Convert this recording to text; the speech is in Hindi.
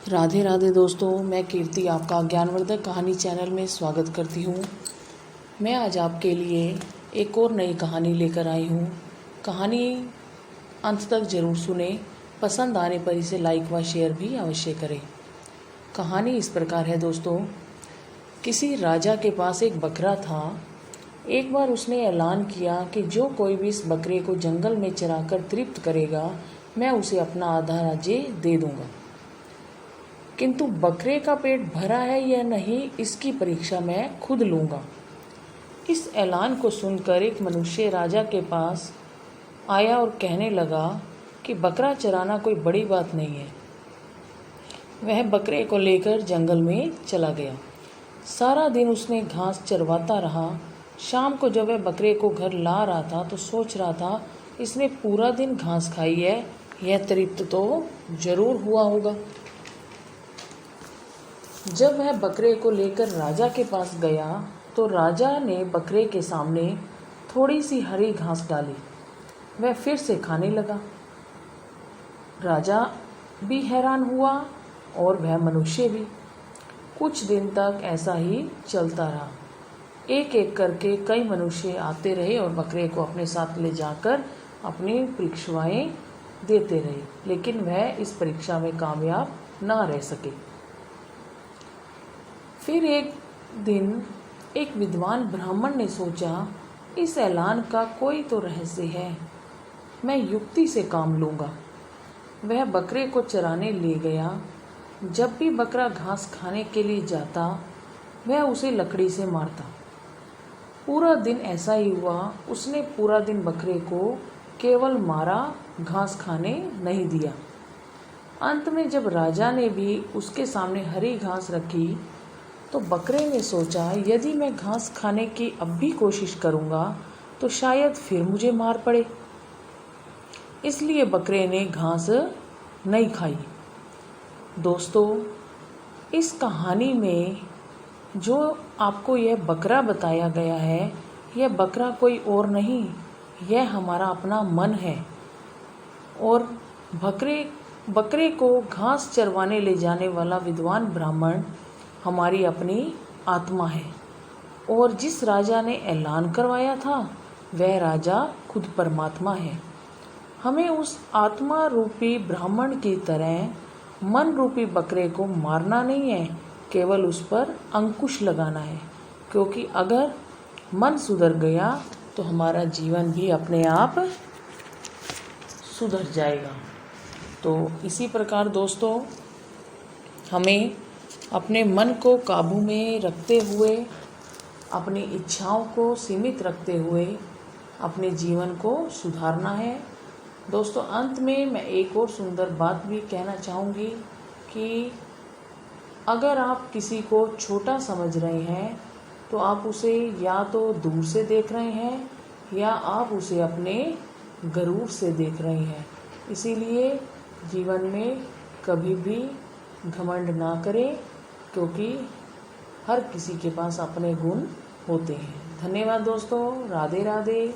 राधे राधे दोस्तों, मैं कीर्ति आपका ज्ञानवर्धक कहानी चैनल में स्वागत करती हूँ। मैं आज आपके लिए एक और नई कहानी लेकर आई हूँ। कहानी अंत तक ज़रूर सुने, पसंद आने पर इसे लाइक व शेयर भी अवश्य करें। कहानी इस प्रकार है दोस्तों। किसी राजा के पास एक बकरा था। एक बार उसने ऐलान किया कि जो कोई भी इस बकरे को जंगल में चराकर तृप्त करेगा, मैं उसे अपना आधा राज्य दे दूँगा। किंतु बकरे का पेट भरा है या नहीं, इसकी परीक्षा मैं खुद लूँगा। इस ऐलान को सुनकर एक मनुष्य राजा के पास आया और कहने लगा कि बकरा चराना कोई बड़ी बात नहीं है। वह बकरे को लेकर जंगल में चला गया। सारा दिन उसने घास चरवाता रहा। शाम को जब वह बकरे को घर ला रहा था तो सोच रहा था, इसने पूरा दिन घास खाई है, यह तृप्त तो जरूर हुआ होगा। जब वह बकरे को लेकर राजा के पास गया तो राजा ने बकरे के सामने थोड़ी सी हरी घास डाली। वह फिर से खाने लगा। राजा भी हैरान हुआ और वह मनुष्य भी। कुछ दिन तक ऐसा ही चलता रहा। एक एक करके कई मनुष्य आते रहे और बकरे को अपने साथ ले जाकर अपनी परीक्षाएं देते रहे, लेकिन वह इस परीक्षा में कामयाब ना रह सके। फिर एक दिन एक विद्वान ब्राह्मण ने सोचा, इस ऐलान का कोई तो रहस्य है, मैं युक्ति से काम लूँगा। वह बकरे को चराने ले गया। जब भी बकरा घास खाने के लिए जाता, वह उसे लकड़ी से मारता। पूरा दिन ऐसा ही हुआ। उसने पूरा दिन बकरे को केवल मारा, घास खाने नहीं दिया। अंत में जब राजा ने भी उसके सामने हरी घास रखी तो बकरे ने सोचा, यदि मैं घास खाने की अब भी कोशिश करूँगा तो शायद फिर मुझे मार पड़े। इसलिए बकरे ने घास नहीं खाई। दोस्तों, इस कहानी में जो आपको यह बकरा बताया गया है, यह बकरा कोई और नहीं, यह हमारा अपना मन है। और बकरे को घास चरवाने ले जाने वाला विद्वान ब्राह्मण हमारी अपनी आत्मा है। और जिस राजा ने ऐलान करवाया था, वह राजा खुद परमात्मा है। हमें उस आत्मा रूपी ब्राह्मण की तरह मन रूपी बकरे को मारना नहीं है, केवल उस पर अंकुश लगाना है। क्योंकि अगर मन सुधर गया तो हमारा जीवन भी अपने आप सुधर जाएगा। तो इसी प्रकार दोस्तों, हमें अपने मन को काबू में रखते हुए, अपनी इच्छाओं को सीमित रखते हुए अपने जीवन को सुधारना है। दोस्तों, अंत में मैं एक और सुंदर बात भी कहना चाहूँगी कि अगर आप किसी को छोटा समझ रहे हैं तो आप उसे या तो दूर से देख रहे हैं या आप उसे अपने गरूर से देख रहे हैं। इसीलिए जीवन में कभी भी घमंड ना करें, क्योंकि हर किसी के पास अपने गुण होते हैं। धन्यवाद दोस्तों। राधे राधे।